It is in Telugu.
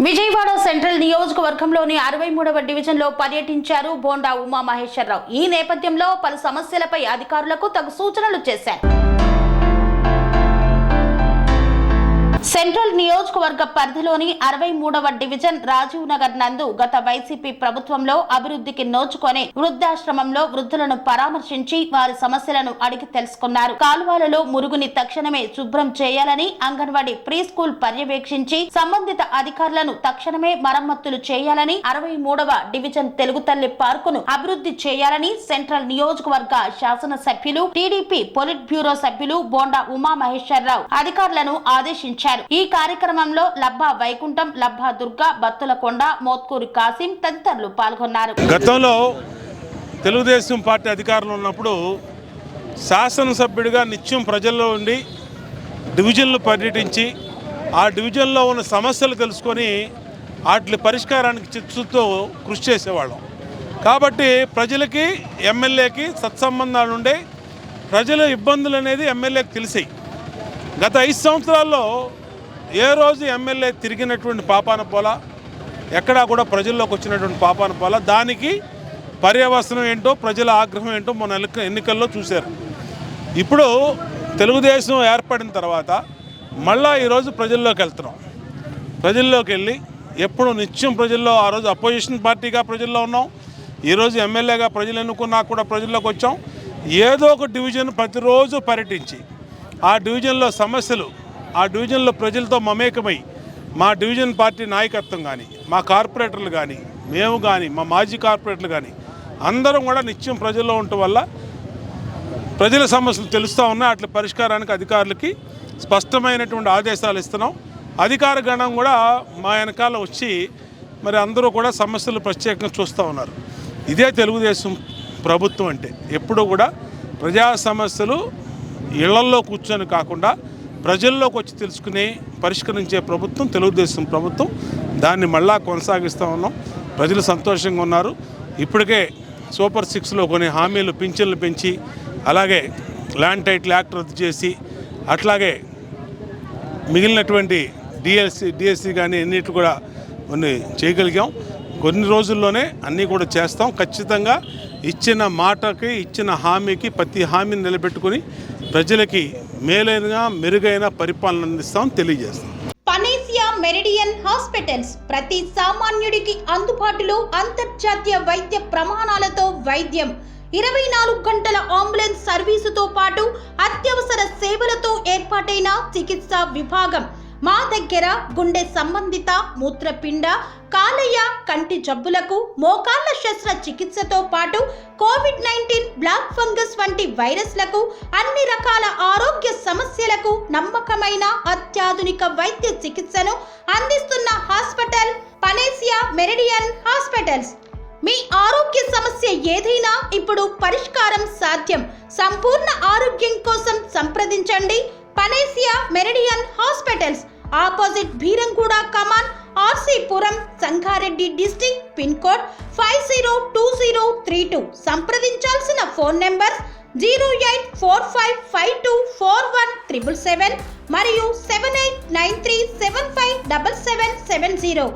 విజయవాడ సెంట్రల్ నియోజకవర్గంలోని 63వ డివిజన్లో పర్యటించారు బోండా ఉమా మహేశ్వరరావు. ఈ నేపథ్యంలో పలు సమస్యలపై అధికారులకు తగు సూచనలు చేశారు. సెంట్రల్ నియోజకవర్గ పరిధిలోని 63వ డివిజన్ రాజీవ్ నగర్ నందు గత వైసీపీ ప్రభుత్వంలో అభివృద్ధికి నోచుకొని వృద్ధాశ్రమంలో వృద్ధులను పరామర్శించి వారి సమస్యలను అడిగి తెలుసుకున్నారు. కాలువలలో మురుగుని తక్షణమే శుభ్రం చేయాలని, అంగన్వాడీ ప్రీ స్కూల్ పర్యవేక్షించి సంబంధిత అధికారులను తక్షణమే మరమ్మతులు చేయాలని, 63వ డివిజన్ తెలుగు తల్లి పార్కును అభివృద్ధి చేయాలని సెంట్రల్ నియోజకవర్గ శాసన సభ్యులు, టీడీపీ పొలిట్ బ్యూరో సభ్యులు బోండా ఉమా మహేశ్వరరావు అధికారులను ఆదేశించారు. ఈ కార్యక్రమంలో లబ్బా వైకుంఠం, లబ్బా దుర్గా, బత్తులకొండ, మోత్కూరి కాసిం తదితరులు పాల్గొన్నారు. గతంలో తెలుగుదేశం పార్టీ అధికారంలో ఉన్నప్పుడు శాసనసభ్యుడిగా నిత్యం ప్రజల్లో ఉండి డివిజన్లు పర్యటించి ఆ డివిజన్లో ఉన్న సమస్యలు తెలుసుకొని వాటి పరిష్కారానికి చిత్తశుద్ధితో కృషి చేసేవాళ్ళం. కాబట్టి ప్రజలకి ఎమ్మెల్యేకి సత్సంబంధాలు ఉండే, ప్రజల ఇబ్బందులు అనేది ఎమ్మెల్యేకి తెలిసాయి. గత 5 సంవత్సరాల్లో ఏ రోజు ఎమ్మెల్యే తిరిగినటువంటి పాపాన పోలా, ఎక్కడా కూడా ప్రజల్లోకి వచ్చినటువంటి పాపాన పోలా. దానికి పర్యవసనం ఏంటో, ప్రజల ఆగ్రహం ఏంటో మన ఎన్నికల్లో చూశారు. ఇప్పుడు తెలుగుదేశం ఏర్పడిన తర్వాత మళ్ళా ఈరోజు ప్రజల్లోకి వెళ్తున్నాం. ప్రజల్లోకి వెళ్ళి ఎప్పుడు నిత్యం ప్రజల్లో, ఆ రోజు అపోజిషన్ పార్టీగా ప్రజల్లో ఉన్నాం, ఈరోజు ఎమ్మెల్యేగా ప్రజలు ఎన్నుకున్నా కూడా ప్రజల్లోకి వచ్చాం. ఏదో ఒక డివిజన్ ప్రతిరోజు పర్యటించి ఆ డివిజన్లో సమస్యలు, ఆ డివిజన్లో ప్రజలతో మమేకమై మా డివిజన్ పార్టీ నాయకత్వం కానీ, మా కార్పొరేటర్లు కానీ, మేము కానీ, మా మాజీ కార్పొరేటర్లు కానీ అందరం కూడా నిత్యం ప్రజల్లో ఉండటం వల్ల ప్రజల సమస్యలు తెలుస్తూ ఉన్నాయి. అట్ల పరిష్కారానికి అధికారులకి స్పష్టమైనటువంటి ఆదేశాలు ఇస్తున్నాం. అధికార గణం కూడా మా వెనకాల వచ్చి మరి అందరూ కూడా సమస్యలు ప్రత్యేకంగా చూస్తూ ఉన్నారు. ఇదే తెలుగుదేశం ప్రభుత్వం అంటే. ఎప్పుడూ కూడా ప్రజా సమస్యలు ఇళ్లల్లో కూర్చొని కాకుండా ప్రజల్లోకి వచ్చి తెలుసుకుని పరిష్కరించే ప్రభుత్వం తెలుగుదేశం ప్రభుత్వం. దాన్ని మళ్ళా కొనసాగిస్తూ ఉన్నాం. ప్రజలు సంతోషంగా ఉన్నారు. ఇప్పటికే సూపర్ 6లో కొన్ని హామీలు, పింఛన్లు పెంచి, అలాగే ల్యాండ్ టైటిల్ యాక్ట్ రద్దు చేసి, అట్లాగే మిగిలినటువంటి డిఎస్సి కానీ ఎన్నిటి కూడా కొన్ని చేయగలిగాం. కొన్ని రోజుల్లోనే అన్నీ కూడా చేస్తాం. ఖచ్చితంగా ఇచ్చిన మాటకి, ఇచ్చిన హామీకి, ప్రతి హామీని నిలబెట్టుకుని ప్రజలకి మేలైన, మెరుగైన పరిపాలన అందిస్తాం తెలియజేస్తాం. పనేసియా మెరిడియన్ హాస్పిటల్స్ ప్రతి సామాన్యుడికి అందుబాటులో అంతర్జాతీయ వైద్య ప్రమాణాలతో వైద్యం, 24 గంటల అంబులెన్స్ సర్వీసుతో పాటు అత్యవసర సేవలతో ఏర్పాటైన చికిత్సా విభాగం. మా దగ్గర గుండె సంబంధిత, మూత్రపిండ, కాలేయ, కంటి జబ్బులకు, మోకాళ్ల శస్త్ర చికిత్సతో పాటు కోవిడ్-19, బ్లాక్ ఫంగస్ వంటి వైరస్లకు, అన్ని రకాల ఆరోగ్య సమస్యలకు నమ్మకమైన అత్యాధునిక వైద్య చికిత్సను అందిస్తున్న హాస్పిటల్ పనేసియా మెరిడియన్ హాస్పిటల్స్. మీ ఆరోగ్య సమస్య ఏదైనా ఇప్పుడు పరిష్కారం సాధ్యం. సంపూర్ణ ఆరోగ్యం కోసం సంప్రదించండి Panacea Meridian hospitals. Opposite Bheeramguda Kaman, RC Puram, Sangareddy district. Pin code 502032. సంప్రదించాల్సిన ఫోన్ నెంబర్ 0845524177 మరియు 7893757770.